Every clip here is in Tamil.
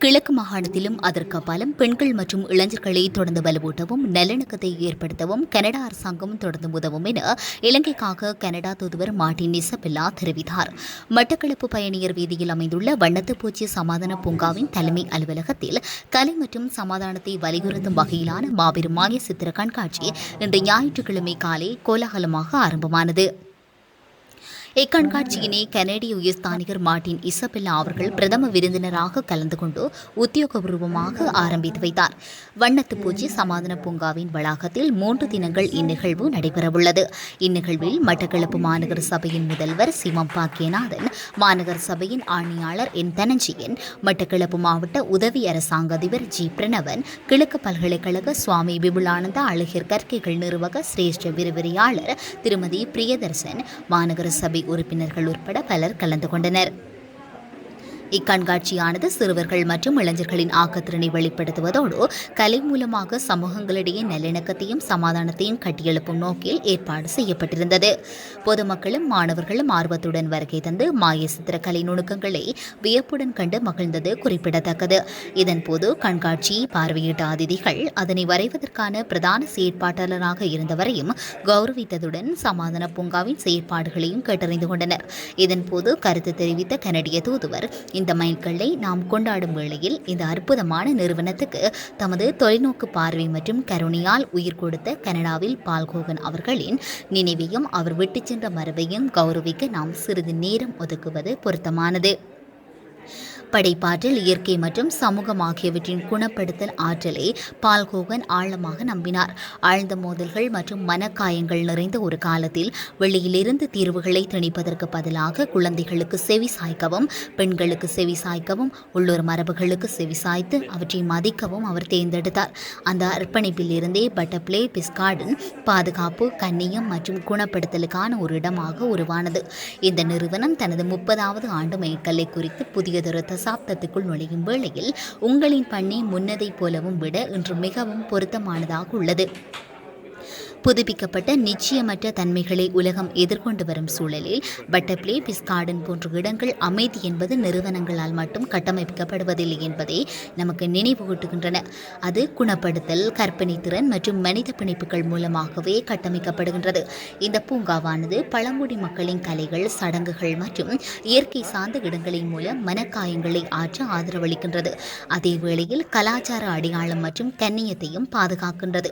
கிழக்கு மாகாணத்திலும் அதற்கு அப்பாலும் பெண்கள் மற்றும் இளைஞர்களை தொடர்ந்து வலுவூட்டவும் நல்லிணக்கத்தை ஏற்படுத்தவும் கனடா அரசாங்கம் தொடர்ந்து உதவும் என இலங்கைக்காக கனடா தூதுவர் மார்டின் இசபெல்லா தெரிவித்தார். மட்டக்களப்பு பயணியர் வீதியில் அமைந்துள்ள வண்ணத்துப்பூச்சி சமாதான பூங்காவின் தலைமை அலுவலகத்தில் கலை மற்றும் சமாதானத்தை வலியுறுத்தும் வகையிலான மாபெரும் மாய சித்திர கண்காட்சி இன்று ஞாயிற்றுக்கிழமை காலை கோலாகலமாக ஆரம்பமானது. இக்கண்காட்சியினை கனேடிய உயர்ஸ்தானிகர் மார்டின் இசபெல்லா அவர்கள் பிரதம விருந்தினராக கலந்து கொண்டு உத்தியோகபூர்வமாக ஆரம்பித்து வைத்தார். வண்ணத்துப்பூச்சி சமாதான பூங்காவின் வளாகத்தில் 3 தினங்கள் இந்நிகழ்வு நடைபெறவுள்ளது. இந்நிகழ்வில் மட்டக்களப்பு மாநகர சபையின் முதல்வர் சிமம் பாக்கியநாதன், மாநகர சபையின் ஆணையாளர் என் தனஞ்சியன், மட்டக்களப்பு மாவட்ட உதவி அரசாங்க அதிபர் ஜி பிரணவன், கிழக்கு பல்கலைக்கழக சுவாமி விபுலானந்த அழகியர் கற்கைகள் நிறுவக சிரேஷ்ட விரிவுரையாளர் திருமதி பிரியதர்சன், மாநகர சபை உறுப்பினர்கள் உட்பட பலர் கலந்து கொண்டனர். இக்கண்காட்சியானது சிறுவர்கள் மற்றும் இளைஞர்களின் ஆக்கத்திறனை வெளிப்படுத்துவதோடு கலை மூலமாக சமூகங்களிடையே நல்லிணக்கத்தையும் சமாதானத்தையும் கட்டியெழுப்பும் நோக்கில் ஏற்பாடு செய்யப்பட்டிருந்தது. பொதுமக்களும் மாணவர்களும் ஆர்வத்துடன் வருகை தந்து மாய சித்திர கலை நுணுக்கங்களை வியப்புடன் கண்டு மகிழ்ந்தது குறிப்பிடத்தக்கது. இதன்போது கண்காட்சியை பார்வையிட்ட அதிதிகள் அதனை வரைவதற்கான பிரதான செயற்பாட்டாளராக இருந்தவரையும் கௌரவித்ததுடன் சமாதான பூங்காவின் செயற்பாடுகளையும் கேட்டறிந்து கொண்டனர். இதன்போது கருத்து தெரிவித்த கனடிய தூதுவர், இந்த மைல்கல்லை நாம் கொண்டாடும் வேளையில் இந்த அற்புதமான நிறுவனத்துக்கு தமது தொலைநோக்கு பார்வை மற்றும் கருணையால் உயிர் கொடுத்த கனடாவில் பால்கோகன் அவர்களின் நினைவையும் அவர் விட்டுச் சென்ற மரபையும் கௌரவிக்க நாம் சிறிது நேரம் ஒதுக்குவது பொருத்தமானது. படைப்பாற்றல், இயற்கை மற்றும் சமூகம் ஆகியவற்றின் குணப்படுத்தல் ஆற்றலை பால்கோகன் ஆழமாக நம்பினார். ஆழ்ந்த மோதல்கள் மற்றும் மனக்காயங்கள் நிறைந்த ஒரு காலத்தில் வெளியிலிருந்து தீர்வுகளை திணிப்பதற்கு பதிலாக குழந்தைகளுக்கு செவி சாய்க்கவும், பெண்களுக்கு செவி சாய்க்கவும், உள்ளூர் மரபுகளுக்கு செவி சாய்த்து அவற்றை மதிக்கவும் அவர் தேர்ந்தெடுத்தார். அந்த அர்ப்பணிப்பில் இருந்தே பட்டர்ஃப்ளை பீஸ் கார்டன் பாதுகாப்பு, கண்ணியம் மற்றும் குணப்படுத்தலுக்கான ஒரு இடமாக உருவானது. இந்த நிறுவனம் தனது 30வது ஆண்டு மைல்கல்லை குறித்து புதியதொரு தசாப்தத்துக்குள் நுழையும் வேளையில் உங்களின் பண்ணை முன்னதை போலவும் விட இன்று மிகவும் பொருத்தமானதாக உள்ளது. புதுப்பிக்கப்பட்ட நிச்சயமற்ற தன்மைகளை உலகம் எதிர்கொண்டு வரும் சூழலில் பட்டர்ஃப்ளை பீஸ் கார்டன் போன்ற இடங்கள் அமைதி என்பது நிறுவனங்களால் மட்டும் கட்டமைக்கப்படுவதில்லை என்பதை நமக்கு நினைவூட்டுகின்றன. அது குணப்படுத்தல், கற்பனை திறன் மற்றும் மனித பிணைப்புகள் மூலமாகவே கட்டமைக்கப்படுகின்றது. இந்த பூங்காவானது பழங்குடி மக்களின் கலைகள், சடங்குகள் மற்றும் இயற்கை சார்ந்த இடங்களின் மூலம் மனக்காயங்களை ஆற்ற ஆதரவளிக்கின்றது. அதே வேளையில் கலாச்சார அடையாளம் மற்றும் கண்ணியத்தையும் பாதுகாக்கின்றது.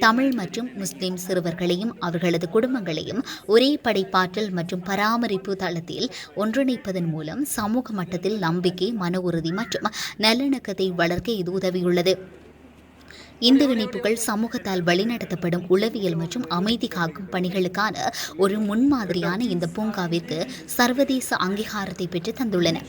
தமிழ் மற்றும் முஸ்லிம் சிறுவர்களையும் அவர்களது குடும்பங்களையும் ஒரே படைப்பாற்றல் மற்றும் பராமரிப்பு தளத்தில் ஒன்றிணைப்பதன் மூலம் சமூக மட்டத்தில் நம்பிக்கை, மன உறுதி மற்றும் நல்லிணக்கத்தை வளர்க்க இது உதவியுள்ளது. இந்த இணைப்புகள் சமூகத்தால் வழிநடத்தப்படும் உளவியல் மற்றும் அமைதி காக்கும் பணிகளுக்கான ஒரு முன்மாதிரியான இந்த பூங்காவிற்கு சர்வதேச அங்கீகாரத்தை பெற்று தந்துள்ளன.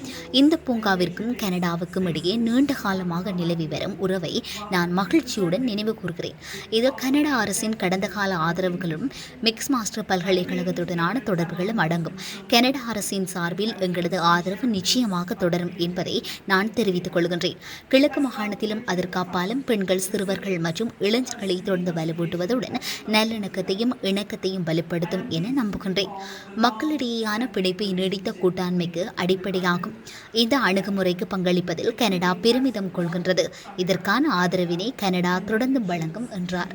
இந்த பூங்காவிற்கும் கனடாவுக்கும் இடையே நீண்ட காலமாக நிலவி வரும் உறவை நான் மகிழ்ச்சியுடன் நினைவு கூர்கிறேன். இது கனடா அரசின் கடந்த கால ஆதரவுகளும் மிக்ஸ் மாஸ்டர் பல்கலைக்கழகத்துடனான தொடர்புகளும் அடங்கும். கனடா அரசின் சார்பில் எங்களது ஆதரவு நிச்சயமாக தொடரும் என்பதை நான் தெரிவித்துக் கொள்கின்றேன். கிழக்கு மாகாணத்திலும் அதற்கு அப்பாலும் பெண்கள், சிறுவர் மற்றும் இளைஞர்களை தொடர்ந்து வலுவூட்டுவதுடன் நல்லிணக்கத்தையும் இணக்கத்தையும் வலுப்படுத்தும் என நம்புகின்றேன். மக்களிடையேயான பிணைப்பை நீடித்த கூட்டாண்மைக்கு அடிப்படையாகும். இந்த அணுகுமுறைக்கு பங்களிப்பதில் கனடா பெருமிதம் கொள்கின்றது. இதற்கான ஆதரவினை கனடா தொடர்ந்து வழங்கும் என்றார்.